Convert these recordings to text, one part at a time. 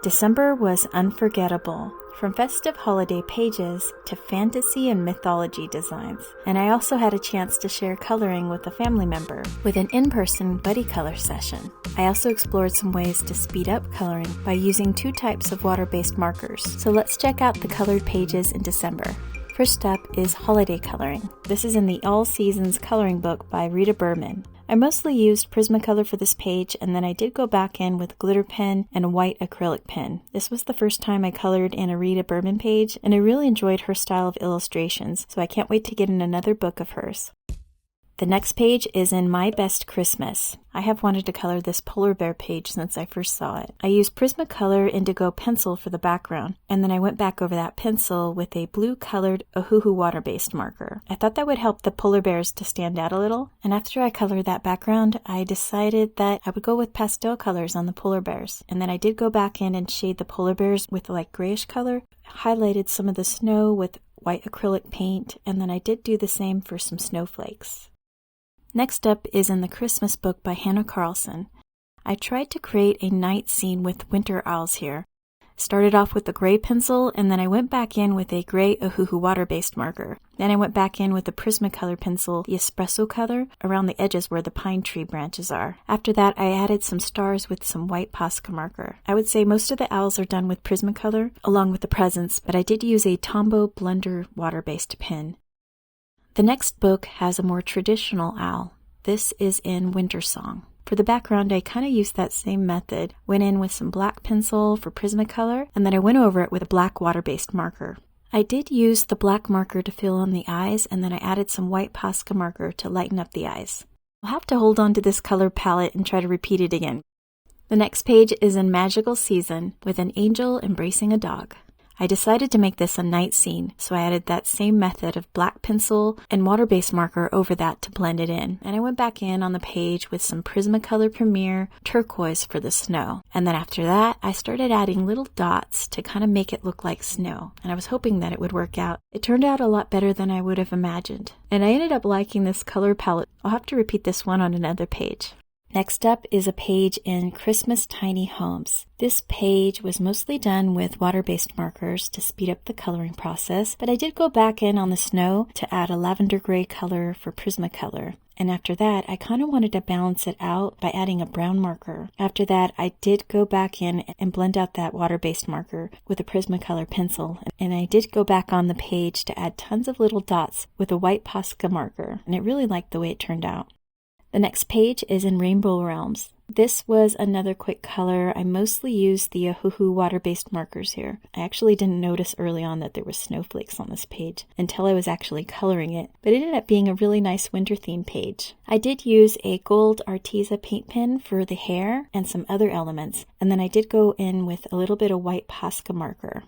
December was unforgettable, from festive holiday pages to fantasy and mythology designs. And I also had a chance to share coloring with a family member with an in-person buddy color session. I also explored some ways to speed up coloring by using 2 types of water-based markers. So let's check out the colored pages in December. First up is holiday coloring. This is in the All Seasons coloring book by Rita Berman. I mostly used Prismacolor for this page, and then I did go back in with a glitter pen and a white acrylic pen. This was the first time I colored in a Rita Berman page, and I really enjoyed her style of illustrations, so I can't wait to get in another book of hers. The next page is in My Best Christmas. I have wanted to color this polar bear page since I first saw it. I used Prismacolor Indigo pencil for the background, and then I went back over that pencil with a blue-colored Ohuhu water-based marker. I thought that would help the polar bears to stand out a little, and after I colored that background, I decided that I would go with pastel colors on the polar bears. And then I did go back in and shade the polar bears with a light grayish color, highlighted some of the snow with white acrylic paint, and then I did do the same for some snowflakes. Next up is in the Christmas book by Hannah Carlson. I tried to create a night scene with winter owls here. Started off with the gray pencil, and then I went back in with a gray Ohuhu water-based marker. Then I went back in with the Prismacolor pencil, the espresso color, around the edges where the pine tree branches are. After that, I added some stars with some white Posca marker. I would say most of the owls are done with Prismacolor, along with the presents, but I did use a Tombow blender water-based pen. The next book has a more traditional owl. This is in Winter Song. For the background, I kind of used that same method. Went in with some black pencil for Prismacolor, and then I went over it with a black water-based marker. I did use the black marker to fill in the eyes, and then I added some white Posca marker to lighten up the eyes. I'll have to hold on to this color palette and try to repeat it again. The next page is in Magical Season with an angel embracing a dog. I decided to make this a night scene, so I added that same method of black pencil and water-based marker over that to blend it in. And I went back in on the page with some Prismacolor Premier turquoise for the snow. And then after that, I started adding little dots to kind of make it look like snow. And I was hoping that it would work out. It turned out a lot better than I would have imagined. And I ended up liking this color palette. I'll have to repeat this one on another page. Next up is a page in Christmas Tiny Homes. This page was mostly done with water-based markers to speed up the coloring process, but I did go back in on the snow to add a lavender gray color for Prismacolor. And after that, I kind of wanted to balance it out by adding a brown marker. After that, I did go back in and blend out that water-based marker with a Prismacolor pencil. And I did go back on the page to add tons of little dots with a white Posca marker. And I really liked the way it turned out. The next page is in Rainbow Realms. This was another quick color. I mostly used the Ohuhu water-based markers here. I actually didn't notice early on that there were snowflakes on this page until I was actually coloring it, but it ended up being a really nice winter theme page. I did use a gold Arteza paint pen for the hair and some other elements, and then I did go in with a little bit of white Posca marker.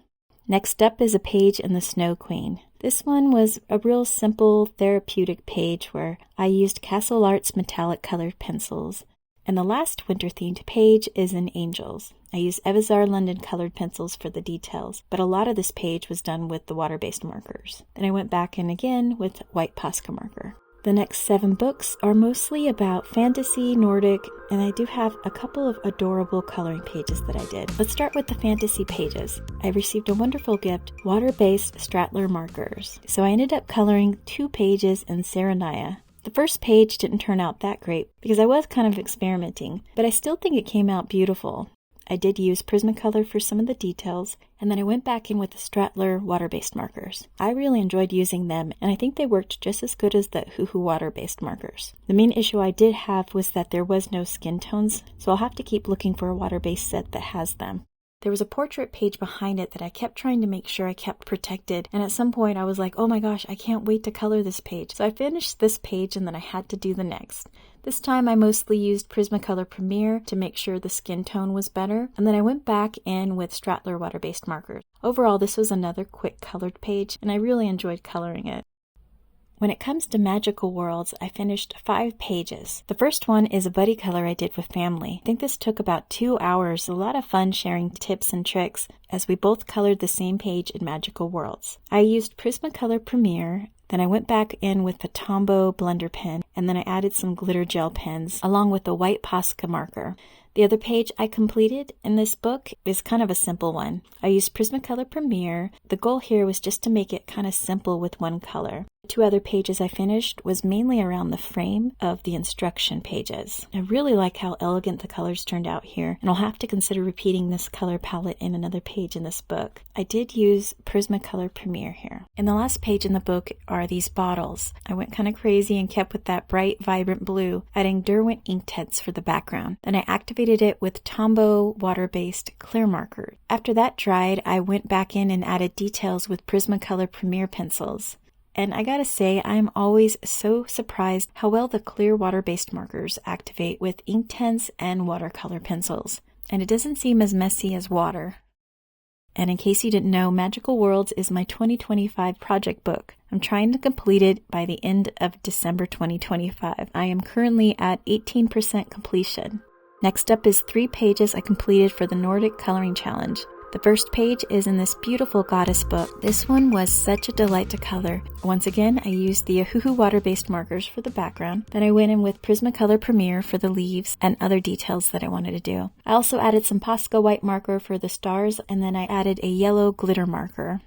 Next up is a page in the Snow Queen. This one was a real simple therapeutic page where I used CastleArts Metallic colored pencils. And the last winter-themed page is in Angels. I used Evazar London colored pencils for the details, but a lot of this page was done with the water-based markers. Then I went back in again with white Posca marker. The next 7 books are mostly about fantasy, Nordic, and I do have a couple of adorable coloring pages that I did. Let's start with the fantasy pages. I received a wonderful gift, water-based Staedtler markers. So I ended up coloring 2 pages in Serenaya. The first page didn't turn out that great because I was kind of experimenting, but I still think it came out beautiful. I did use Prismacolor for some of the details, and then I went back in with the Staedtler water-based markers. I really enjoyed using them, and I think they worked just as good as the Ohuhu water-based markers. The main issue I did have was that there was no skin tones, so I'll have to keep looking for a water-based set that has them. There was a portrait page behind it that I kept trying to make sure I kept protected, and at some point I was like, oh my gosh, I can't wait to color this page. So I finished this page and then I had to do the next. This time I mostly used Prismacolor Premier to make sure the skin tone was better, and then I went back in with Staedtler water-based markers. Overall, this was another quick colored page, and I really enjoyed coloring it. When it comes to magical worlds, I finished 5 pages. The first one is a buddy color I did with family. I think this took about 2 hours, a lot of fun sharing tips and tricks as we both colored the same page in magical worlds. I used Prismacolor Premier, then I went back in with the Tombow blender pen, and then I added some glitter gel pens along with a white Posca marker. The other page I completed in this book is kind of a simple one. I used Prismacolor Premier. The goal here was just to make it kind of simple with one color. The 2 other pages I finished was mainly around the frame of the instruction pages. I really like how elegant the colors turned out here, and I'll have to consider repeating this color palette in another page in this book. I did use Prismacolor Premier here. In the last page in the book are these bottles. I went kind of crazy and kept with that bright, vibrant blue, adding Derwent ink tints for the background. Then I activated it with Tombow Waterbased clear marker. After that dried, I went back in and added details with Prismacolor Premier pencils. And I gotta say, I'm always so surprised how well the clear water-based markers activate with ink tints and watercolor pencils. And it doesn't seem as messy as water. And in case you didn't know, Magical Worlds is my 2025 project book. I'm trying to complete it by the end of December 2025. I am currently at 18% completion. Next up is 3 pages I completed for the Nordic Coloring Challenge. The first page is in this beautiful goddess book. This one was such a delight to color. Once again, I used the Ohuhu water-based markers for the background. Then I went in with Prismacolor Premier for the leaves and other details that I wanted to do. I also added some Posca white marker for the stars, and then I added a yellow glitter marker.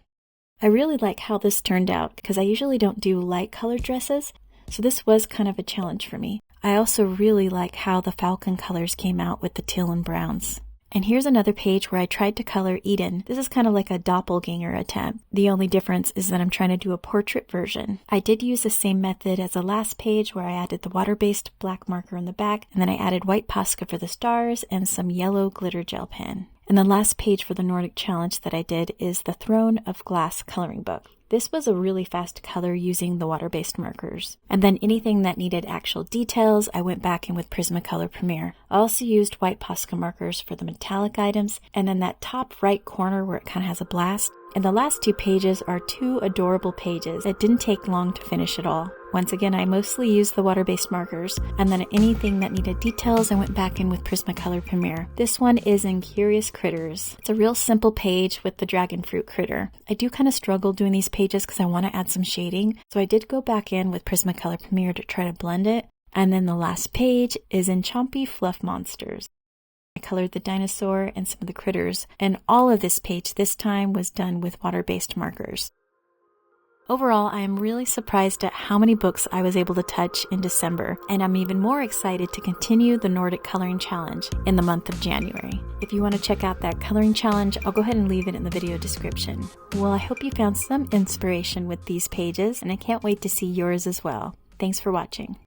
I really like how this turned out because I usually don't do light colored dresses, so this was kind of a challenge for me. I also really like how the falcon colors came out with the teal and browns. And here's another page where I tried to color Eden. This is kind of like a doppelganger attempt. The only difference is that I'm trying to do a portrait version. I did use the same method as the last page where I added the water-based black marker in the back, and then I added white Posca for the stars and some yellow glitter gel pen. And the last page for the Nordic challenge that I did is the Throne of Glass coloring book. This was a really fast color using the water-based markers. And then anything that needed actual details, I went back in with Prismacolor Premier. I also used white Posca markers for the metallic items, and then that top right corner where it kind of has a blast. And the last 2 pages are 2 adorable pages that didn't take long to finish at all. Once again, I mostly used the water-based markers, and then anything that needed details, I went back in with Prismacolor Premier. This one is in Curious Critters. It's a real simple page with the dragon fruit critter. I do kind of struggle doing these pages because I want to add some shading, so I did go back in with Prismacolor Premier to try to blend it. And then the last page is in Chompy Fluff Monsters. I colored the dinosaur and some of the critters, and all of this page this time was done with water-based markers. Overall, I am really surprised at how many books I was able to touch in December, and I'm even more excited to continue the Nordic Coloring Challenge in the month of January. If you want to check out that coloring challenge, I'll go ahead and leave it in the video description. Well, I hope you found some inspiration with these pages, and I can't wait to see yours as well. Thanks for watching.